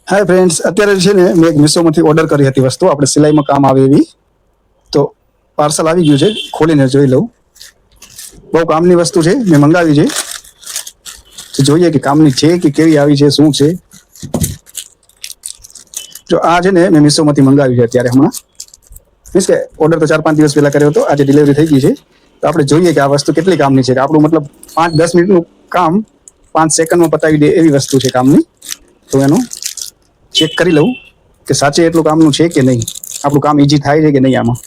Hi friends, અત્યારે છે ને મેં એક મીશોમાંથી ઓર્ડર કરી હતી વસ્તુ આપણે સિલાઈમાં કામ આવે એવી. તો પાર્સલ આવી ગયું છે, ખોલીને જોઈ લઉં. બહુ કામની વસ્તુ છે, મેં મંગાવી છે. તો જોઈએ કે કામની છે કે કેવી આવી છે, શું છે. જો આ છે ને મેં મીશોમાંથી મંગાવી છે અત્યારે હમણાં. મીન્સ કે ઓર્ડર તો 4-5 દિવસ પહેલાં કર્યો હતો, આજે ડિલિવરી થઈ ગઈ છે. તો આપણે જોઈએ કે આ વસ્તુ કેટલી કામની છે, કે આપણું મતલબ 5-10 મિનિટનું કામ 5 સેકન્ડમાં પતાવી દે એવી વસ્તુ છે કામની. તો એનું ચેક કરી લઉં કે સાચે એટલું કામનું છે કે નહીં, આપણું કામ ઈઝી થાય છે કે નહીં આમાં.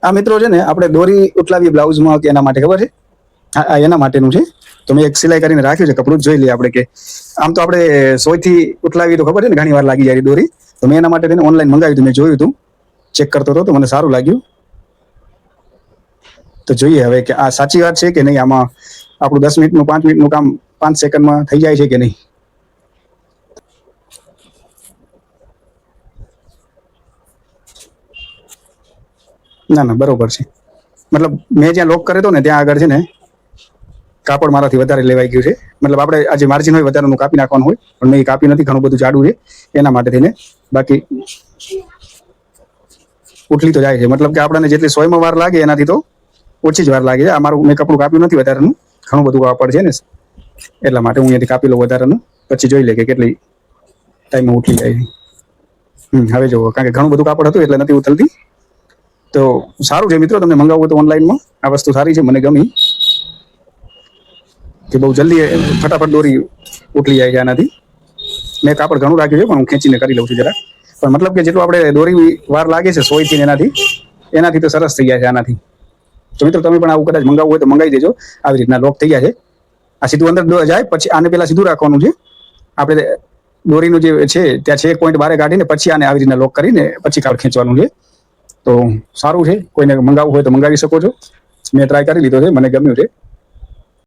આ મિત્રો છે ને આપણે દોરી ઉટલાવી બ્લાઉઝમાં કે એના માટે ખબર છે. હા, એના માટેનું છે. તો મેં એક સિલાઈ કરીને રાખ્યું છે, કપડું જોઈ લઈએ આપણે કે આમ તો આપણે સોયથી ઉટલાવી તો ખબર છે ને ઘણી વાર લાગી જાય દોરી. તો મેં એના માટે તેને ઓનલાઈન મંગાવ્યું હતું, મેં જોયું હતું, ચેક કરતો હતો તો મને સારું લાગ્યું. તો જોઈએ હવે કે આ સાચી વાત છે કે નહીં, આમાં આપણું 10 મિનિટનું 5 મિનિટનું કામ 5 સેકન્ડમાં થઈ જાય છે કે નહીં. ના બરોબર છે. મતલબ મેં જ્યાં લોક કર્યો હતો ને ત્યાં આગળ છે ને કાપડ મારાથી વધારે લેવાઈ ગયું છે. મતલબ આપણે આ જે માર્જિન હોય વધારાનું કાપી નાખવાનું હોય, પણ મેં એ કાપી નથી, ઘણું બધું જાડું છે એના માટે થઈને. બાકી ઉઠલી તો જાય છે, મતલબ કે આપણને જેટલી સોયમાં વાર લાગે એનાથી તો ઓછી જ વાર લાગે છે. આ મારું મેં કપડું કાપ્યું નથી વધારાનું, ઘણું બધું કાપડ છે ને એટલા માટે હું અહીંયાથી કાપી લઉં વધારાનું, પછી જોઈ લે કે કેટલી ટાઈમમાં ઉઠલી જાય છે. હવે જુઓ, કારણ કે ઘણું બધું કાપડ હતું એટલે નથી ઉથલતી. તો સારું છે મિત્રો, તમને મંગાવવું તો ઓનલાઈનમાં આ વસ્તુ સારી છે, મને ગમી. કે બહુ જલ્દી ફટાફટ દોરી ઉઠલી જાય છે આનાથી. મેં કાપડ ઘણું રાખ્યું છે પણ હું ખેંચીને કરી લઉં છું જરા. પણ મતલબ કે જેટલું આપણે દોરી વાર લાગે છે સોયથી એનાથી તો સરસ થઈ જાય છે આનાથી. તો મિત્રો તમે પણ આવું કદાચ મંગાવવું હોય તો મંગાવી દેજો. આવી રીતના લોક થઈ જાય છે. આ સીધું અંદર જાય, પછી આને પહેલાં સીધું રાખવાનું છે. આપણે દોરીનું જે છે ત્યાં છે એક પોઈન્ટ બહાર કાઢીને પછી આને આવી રીતના લોક કરીને પછી કાપડ ખેંચવાનું છે. તો સારું છે, કોઈને મંગાવવું હોય તો મંગાવી શકો છો. મેં ટ્રાય કરી લીધો છે, મને ગમ્યું છે.